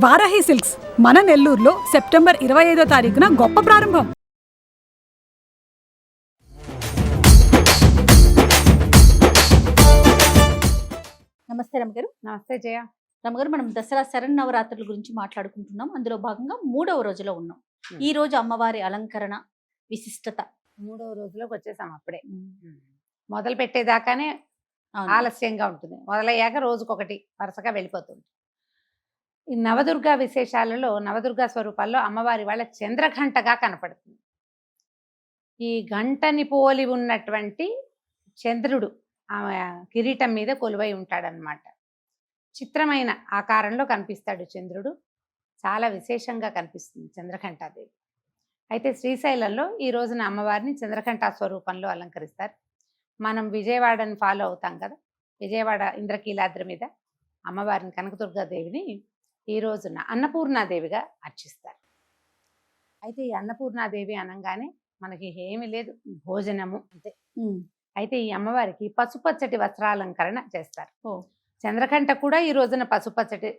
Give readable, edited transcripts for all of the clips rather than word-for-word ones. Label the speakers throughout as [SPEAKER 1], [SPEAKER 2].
[SPEAKER 1] Varahi silks మన నెల్లూరులో September 25వ తారీఖున గొప్ప ప్రారంభం.
[SPEAKER 2] నమస్తే రమగారు.
[SPEAKER 3] నమస్తే జయ.
[SPEAKER 2] రమగారు, మనం దసరా శరన్నవరాత్రుల గురించి మాట్లాడుకుంటున్నాం. అందులో భాగంగా 3వ రోజులో ఉన్నాం. ఈ రోజు అమ్మవారి అలంకరణ విశిష్టత
[SPEAKER 3] 3వ రోజులోకి వచ్చేసాం. అప్పుడే మొదలు పెట్టేదాకానే ఆలస్యంగా ఉంటుంది, మొదలయ్యాక రోజుకొకటి వరుసగా వెళ్ళిపోతుంది. ఈ నవదుర్గా విశేషాలలో, నవదుర్గా స్వరూపాల్లో అమ్మవారి వాళ్ళ చంద్రఘంటగా కనపడుతుంది. ఈ గంటని పోలి ఉన్నటువంటి చంద్రుడు ఆమె కిరీటం మీద కొలువై ఉంటాడనమాట. చిత్రమైన ఆకారంలో కనిపిస్తాడు చంద్రుడు. చాలా విశేషంగా కనిపిస్తుంది చంద్రఘంటాదేవి. అయితే శ్రీశైలంలో ఈ రోజున అమ్మవారిని చంద్రఘంటా స్వరూపంలో అలంకరిస్తారు. మనం విజయవాడని ఫాలో అవుతాం కదా, విజయవాడ ఇంద్రకీలాద్రి మీద అమ్మవారిని కనకదుర్గాదేవిని ఈ రోజున అన్నపూర్ణాదేవిగా అర్చిస్తారు. అయితే ఈ అన్నపూర్ణాదేవి అనగానే మనకి ఏమీ లేదు, భోజనము అంతే. అయితే ఈ అమ్మవారికి పసుపచ్చటి వస్త్రాలంకరణ చేస్తారు. చంద్రకంఠ కూడా ఈ రోజున పసుపచ్చటి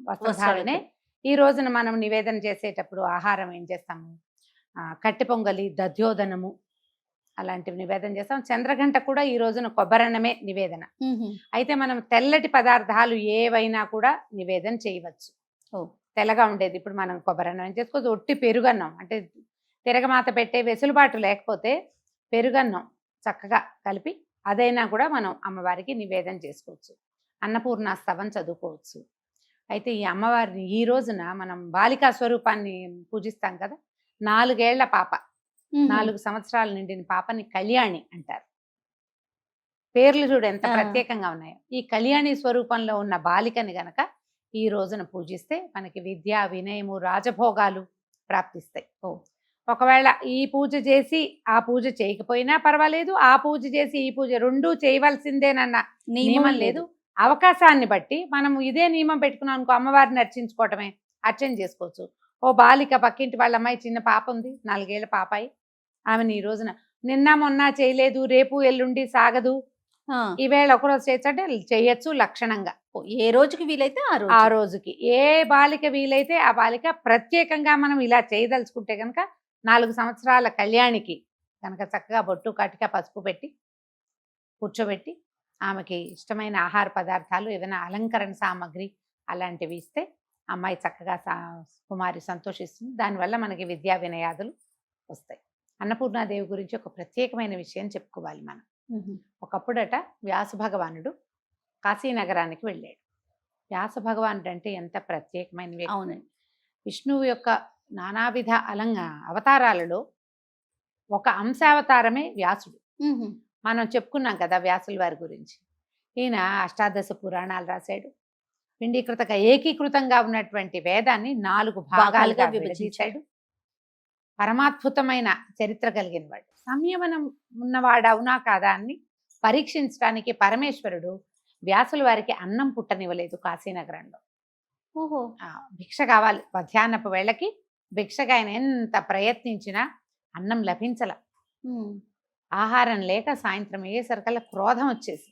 [SPEAKER 3] వస్త్రధారణే. ఈ రోజున మనం నివేదన చేసేటప్పుడు ఆహారం ఏం చేస్తాము, కట్టె పొంగలి, దధ్యోదనము అలాంటివి నివేదన చేస్తాం. చంద్రఘంట కూడా ఈ రోజున కొబ్బరన్నమే నివేదన. అయితే మనం తెల్లటి పదార్థాలు ఏవైనా కూడా నివేదన చేయవచ్చు. తెల్లగా ఉండేది ఇప్పుడు మనం కొబ్బరన్నం చేసుకోవచ్చు. ఒట్టి పెరుగన్నం అంటే తిరగమాత పెట్టే వెసులుబాటు లేకపోతే పెరుగన్నం చక్కగా కలిపి అదైనా కూడా మనం అమ్మవారికి నివేదన చేసుకోవచ్చు. అన్నపూర్ణ స్తవం చదువుకోవచ్చు. అయితే ఈ అమ్మవారిని ఈ రోజున మనం బాలికా స్వరూపాన్ని పూజిస్తాం కదా. 4 ఏళ్ల పాప, 4 సంవత్సరాల నిండిన పాపని కళ్యాణి అంటారు. పేర్లు చూడు ఎంత ప్రత్యేకంగా ఉన్నాయో. ఈ కళ్యాణి స్వరూపంలో ఉన్న బాలికని గనక ఈ రోజున పూజిస్తే మనకి విద్య, వినయము, రాజభోగాలు ప్రాప్తిస్తాయి. ఒకవేళ ఈ పూజ చేసి ఆ పూజ చేయకపోయినా పర్వాలేదు, ఆ పూజ చేసి ఈ పూజ రెండూ చేయవలసిందేనన్న నియమం లేదు. అవకాశాన్ని బట్టి మనం ఇదే నియమం పెట్టుకున్నాం అనుకో, అమ్మవారిని అర్చించుకోవటమే, అర్చన చేసుకోవచ్చు. ఓ బాలిక పక్కింటి వాళ్ళ అమ్మాయి చిన్న పాప ఉంది, 4 ఏళ్ల పాపాయి, ఆమెను ఈ రోజున నిన్న మొన్న చేయలేదు, రేపు ఎల్లుండి సాగదు, ఈవేళ ఒకరోజు చేయొచ్చంటే చేయొచ్చు లక్షణంగా.
[SPEAKER 2] ఏ రోజుకి వీలైతే
[SPEAKER 3] ఆ రోజుకి ఏ బాలిక వీలైతే ఆ బాలిక ప్రత్యేకంగా మనం ఇలా చేయదలుచుకుంటే కనుక 4 సంవత్సరాల కళ్యాణికి కనుక చక్కగా బొట్టు, కటిక, పసుపు పెట్టి కూర్చోబెట్టి ఆమెకి ఇష్టమైన ఆహార పదార్థాలు, ఏదైనా అలంకరణ సామాగ్రి అలాంటివి ఇస్తే అమ్మాయి చక్కగా కుమారి సంతోషిస్తుంది. దానివల్ల మనకి విద్యా వినయాదులు వస్తాయి. అన్నపూర్ణాదేవి గురించి ఒక ప్రత్యేకమైన విషయం చెప్పుకోవాలి మనం. ఒకప్పుడట వ్యాస భగవానుడు కాశీనగరానికి వెళ్ళాడు. వ్యాస భగవానుడు అంటే ఎంత ప్రత్యేకమైన వ్యక్తి.
[SPEAKER 2] అవునండి.
[SPEAKER 3] విష్ణువు యొక్క నానావిధ అవతారాలలో ఒక అంశావతారమే వ్యాసుడు. మనం చెప్పుకున్నాం కదా వ్యాసుల వారి గురించి. ఈయన అష్టాదశ పురాణాలు రాశాడు. పిండీకృతంగా ఏకీకృతంగా ఉన్నటువంటి వేదాన్ని 4 భాగాలుగా విభజించాడు. పరమాద్భుతమైన చరిత్ర కలిగిన వాడు. సంయమనం ఉన్నవాడు అవునా కాదా అని పరీక్షించడానికి పరమేశ్వరుడు వ్యాసుల వారికి అన్నం పుట్టనివ్వలేదు కాశీనగరంలో. భిక్ష కావాలి, మధ్యాహ్నపు వేళకి భిక్షగా ఆయన ఎంత ప్రయత్నించినా అన్నం లభించల. ఆహారం లేక సాయంత్రం అయ్యేసరికల్లా క్రోధం వచ్చేసి,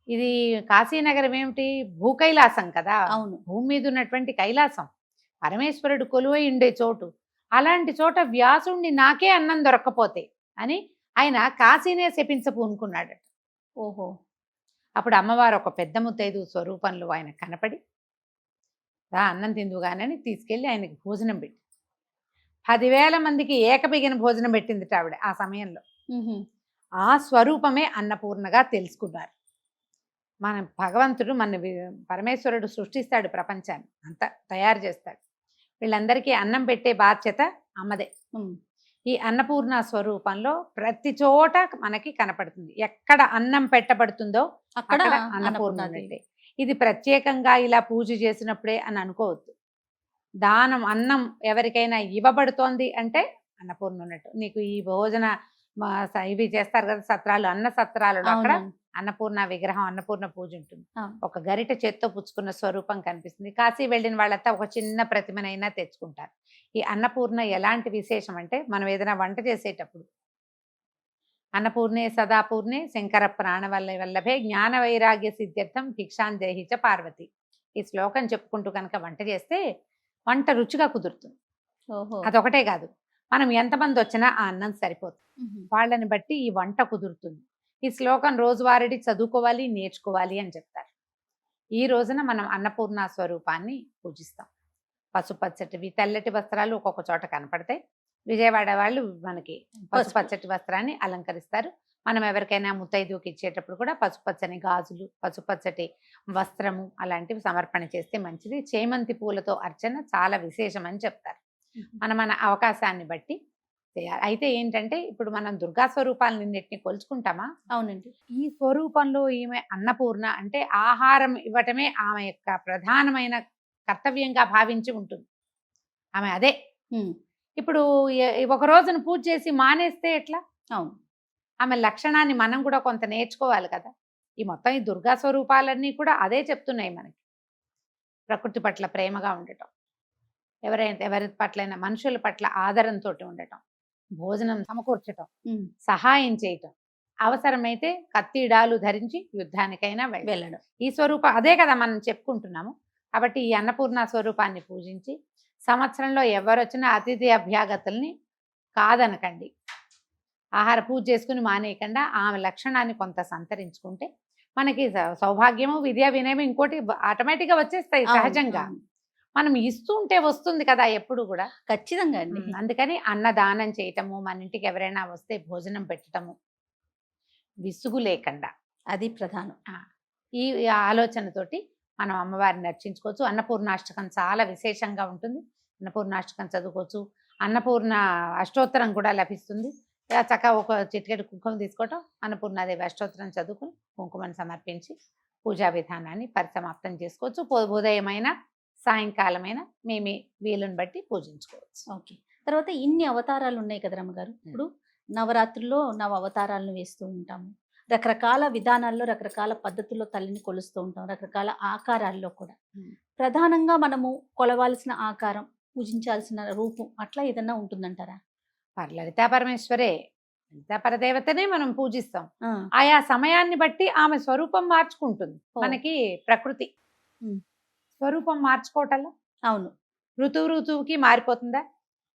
[SPEAKER 3] ఇది కాశీనగరం ఏమిటి, భూకైలాసం కదా,
[SPEAKER 2] అవును,
[SPEAKER 3] భూమి మీద ఉన్నటువంటి కైలాసం, పరమేశ్వరుడు కొలువై ఉండే చోటు. అలాంటి చోట వ్యాసుణ్ణి నాకే అన్నం దొరక్కపోతే అని ఆయన కాశీనే శపించపూనుకున్నాడట. అప్పుడు అమ్మవారు ఒక పెద్ద ముత్తైదు స్వరూపంలో ఆయన కనపడి, రా అన్నం తిందుగానని తీసుకెళ్ళి ఆయనకి భోజనం పెట్టి 10,000 మందికి ఏకబిగిన భోజనం పెట్టింది ఆవిడ ఆ సమయంలో. ఆ స్వరూపమే అన్నపూర్ణగా తెలుసుకున్నారు. మన భగవంతుడు, మన పరమేశ్వరుడు సృష్టిస్తాడు ప్రపంచాన్ని, అంతా తయారు చేస్తాడు. వీళ్ళందరికీ అన్నం పెట్టే బాధ్యత అమ్మదే. ఈ అన్నపూర్ణ స్వరూపంలో ప్రతి చోట మనకి కనపడుతుంది. ఎక్కడ అన్నం పెట్టబడుతుందో అక్కడ అన్నపూర్ణ ఉంది. ఇది ప్రత్యేకంగా ఇలా పూజ చేసినప్పుడే అని అనుకోవద్దు. దానం, అన్నం ఎవరికైనా ఇవ్వబడుతోంది అంటే అన్నపూర్ణ ఉన్నట్టు. నీకు ఈ భోజన ఇవి చేస్తారు కదా సత్రాలు, అన్న సత్రాలలో అక్కడ అన్నపూర్ణ విగ్రహం, అన్నపూర్ణ పూజ ఉంటుంది. ఒక గరిట చేత్తో పుచ్చుకున్న స్వరూపం కనిపిస్తుంది. కాశీ వెళ్ళిన వాళ్ళంతా ఒక చిన్న ప్రతిమనైనా తెచ్చుకుంటారు. ఈ అన్నపూర్ణ ఎలాంటి విశేషం అంటే, మనం ఏదైనా వంట చేసేటప్పుడు అన్నపూర్ణే సదాపూర్ణే శంకర ప్రాణవల్లభే జ్ఞాన వైరాగ్య సిద్ధ్యర్థం భిక్షాందేహి చ పార్వతి, ఈ శ్లోకం చెప్పుకుంటూ కనుక వంట చేస్తే వంట రుచిగా కుదురుతుంది.
[SPEAKER 2] ఓహో.
[SPEAKER 3] అదొకటే కాదు, మనం ఎంతమంది వచ్చినా ఆ అన్నం సరిపోతుంది.
[SPEAKER 2] మ్మ్.
[SPEAKER 3] వాళ్ళని బట్టి ఈ వంట కుదురుతుంది. ఈ శ్లోకం రోజువారీ చదువుకోవాలి, నేర్చుకోవాలి అని చెప్తారు. ఈ రోజున మనం అన్నపూర్ణ స్వరూపాన్ని పూజిస్తాం. పసుపచ్చటివి తెల్లటి వస్త్రాలు ఒక్కొక్క చోట కనపడతాయి. విజయవాడ వాళ్ళు మనకి పసుపచ్చటి వస్త్రాన్ని అలంకరిస్తారు. మనం ఎవరికైనా ముత్తైదువుకి ఇచ్చేటప్పుడు కూడా పసుపచ్చని గాజులు, పసుపచ్చటి వస్త్రము అలాంటివి సమర్పణ చేస్తే మంచిది. చేమంతి పూలతో అర్చన చాలా విశేషం అని చెప్తారు. మన అవకాశాన్ని బట్టి చేయాలి. అయితే ఏంటంటే ఇప్పుడు మనం దుర్గా స్వరూపాలన్నింటినీ కొలుచుకుంటామా?
[SPEAKER 2] అవునండి.
[SPEAKER 3] ఈ స్వరూపంలో ఈమె అన్నపూర్ణ అంటే ఆహారం ఇవ్వటమే ఆమె యొక్క ప్రధానమైన కర్తవ్యంగా భావించి ఉంటుంది. ఆమె అదే.
[SPEAKER 2] మ్మ్.
[SPEAKER 3] ఇప్పుడు ఒక రోజును పూజ చేసి మానేస్తే ఎట్లా?
[SPEAKER 2] అవును.
[SPEAKER 3] ఆమె లక్షణాన్ని మనం కూడా కొంత నేర్చుకోవాలి కదా. ఈ మొత్తం ఈ దుర్గా స్వరూపాలన్నీ కూడా అదే చెప్తున్నాయి మనకి. ప్రకృతి పట్ల ప్రేమగా ఉండటం, ఎవరి పట్లైనా మనుషుల పట్ల ఆదరంతో ఉండటం, భోజనం సమకూర్చటం,
[SPEAKER 2] మ్మ్.
[SPEAKER 3] సహాయం చేయటం, అవసరమైతే కత్తిడాలు ధరించి యుద్ధానికైనా వెళ్ళడం. ఈ స్వరూపం అదే కదా మనం చెప్పుకుంటున్నాము. కాబట్టి ఈ అన్నపూర్ణ స్వరూపాన్ని పూజించి సంవత్సరంలో ఎవరొచ్చినా అతిథి అభ్యాగతుల్ని కాదనకండి. ఆహార పూజ చేసుకుని మానేయకుండా ఆమె లక్షణాన్ని కొంత సంతరించుకుంటే మనకి సౌభాగ్యము, విద్యా వినయము ఇంకోటి ఆటోమేటిక్గా వచ్చేస్తాయి సహజంగా. మనం ఇస్తూ ఉంటే వస్తుంది కదా ఎప్పుడు కూడా.
[SPEAKER 2] ఖచ్చితంగా అండి.
[SPEAKER 3] అందుకని అన్నదానం చేయటము, మన ఇంటికి ఎవరైనా వస్తే భోజనం పెట్టడము విసుగు లేకుండా,
[SPEAKER 2] అది ప్రధానం.
[SPEAKER 3] ఈ ఆలోచనతోటి మనం అమ్మవారిని అర్చించుకోవచ్చు. అన్నపూర్ణాష్టకం చాలా విశేషంగా ఉంటుంది. అన్నపూర్ణాష్టకం చదువుకోవచ్చు. అన్నపూర్ణ అష్టోత్తరం కూడా లభిస్తుంది. చక్కగా ఒక చిటికెడు కుంకుమ తీసుకోవటం, అన్నపూర్ణాదేవి అష్టోత్తరం చదువుకుని కుంకుమను సమర్పించి పూజా విధానాన్ని పరిసమాప్తం చేసుకోవచ్చు. ఉదయమైన సాయంకాలమైన మేమే వీలుని బట్టి పూజించుకోవచ్చు.
[SPEAKER 2] ఓకే. తర్వాత ఇన్ని అవతారాలు ఉన్నాయి కదా రమ్మగారు. ఇప్పుడు నవరాత్రుల్లో నవ అవతారాలను వేస్తూ ఉంటాము. రకరకాల విధానాల్లో రకరకాల పద్ధతుల్లో తల్లిని కొలుస్తూ ఉంటాం, రకరకాల ఆకారాల్లో కూడా. ప్రధానంగా మనము కొలవాల్సిన ఆకారం, పూజించాల్సిన రూపం అట్లా ఏదన్నా ఉంటుందంటారా?
[SPEAKER 3] లలితా పరమేశ్వరే, లలితా పరదేవతనే మనం పూజిస్తాం. ఆయా సమయాన్ని బట్టి ఆమె స్వరూపం మార్చుకుంటుంది. మనకి ప్రకృతి స్వరూపం మార్చుకోవటంలో
[SPEAKER 2] అవును.
[SPEAKER 3] ఋతువుకి మారిపోతుందా?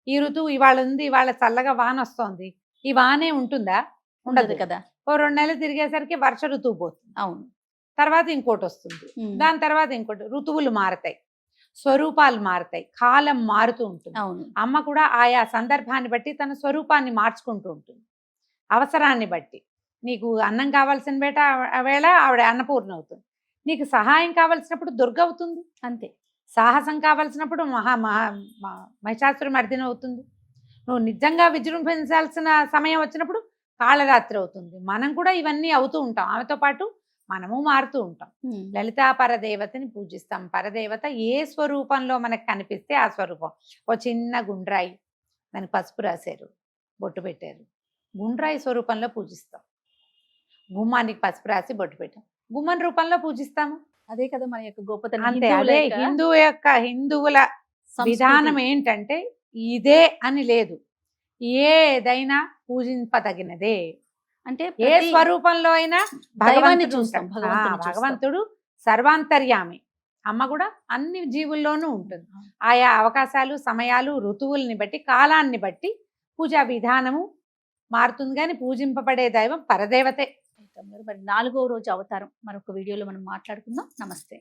[SPEAKER 3] ఈ ఋతువు ఇవాళ ఉంది, ఇవాళ చల్లగా వాన వస్తోంది, ఈ వానే ఉంటుందా? ఉండదు
[SPEAKER 2] కదా.
[SPEAKER 3] ఓ 2 నెలలు తిరిగేసరికి వర్ష ఋతువు పోతుంది.
[SPEAKER 2] అవును.
[SPEAKER 3] తర్వాత ఇంకోటి వస్తుంది, దాని తర్వాత ఇంకోటి. ఋతువులు మారతాయి, స్వరూపాలు మారతాయి, కాలం మారుతూ ఉంటుంది.
[SPEAKER 2] అవును.
[SPEAKER 3] అమ్మ కూడా ఆయా సందర్భాన్ని బట్టి తన స్వరూపాన్ని మార్చుకుంటూ ఉంటుంది. అవసరాన్ని బట్టి నీకు అన్నం కావాల్సిన వేళ ఆవిడ అన్నపూర్ణ అవుతుంది. నీకు సహాయం కావాల్సినప్పుడు దుర్గ అవుతుంది.
[SPEAKER 2] అంతే.
[SPEAKER 3] సాహసం కావాల్సినప్పుడు మహిషాసుర మర్దిని అవుతుంది. నువ్వు నిజంగా విజృంభించాల్సిన సమయం వచ్చినప్పుడు కాళరాత్రి అవుతుంది. మనం కూడా ఇవన్నీ అవుతూ ఉంటాం. ఆమెతో పాటు మనము మారుతూ ఉంటాం. లలితా పరదేవతని పూజిస్తాం. పరదేవత ఏ స్వరూపంలో మనకు కనిపిస్తే ఆ స్వరూపం. ఓ చిన్న గుండ్రాయి, దానికి పసుపు రాశారు, బొట్టు పెట్టారు, గుండ్రాయి స్వరూపంలో పూజిస్తాం. గుమ్మానికి పసుపు రాసి బొట్టు పెట్టాం, గుమ్మం రూపంలో పూజిస్తాము.
[SPEAKER 2] అదే కదా మన యొక్క గొప్పతనం.
[SPEAKER 3] అంతే. అదే హిందువుల విధానం ఏంటంటే ఇదే అని లేదు, ఏదైనా పూజింపదగినదే. అంటే ఏ స్వరూపంలో అయినా భగవంతుడు సర్వాంతర్యామి. అమ్మ కూడా అన్ని జీవుల్లోనూ ఉంటుంది. ఆయా అవకాశాలు, సమయాలు, ఋతువుల్ని బట్టి, కాలాన్ని బట్టి పూజా విధానము మారుతుంది. కానీ పూజింపబడే దైవం పరదేవతే.
[SPEAKER 2] మరి 4వ రోజు అవతారం మరొక వీడియోలో మనం మాట్లాడుకుందాం. నమస్తే.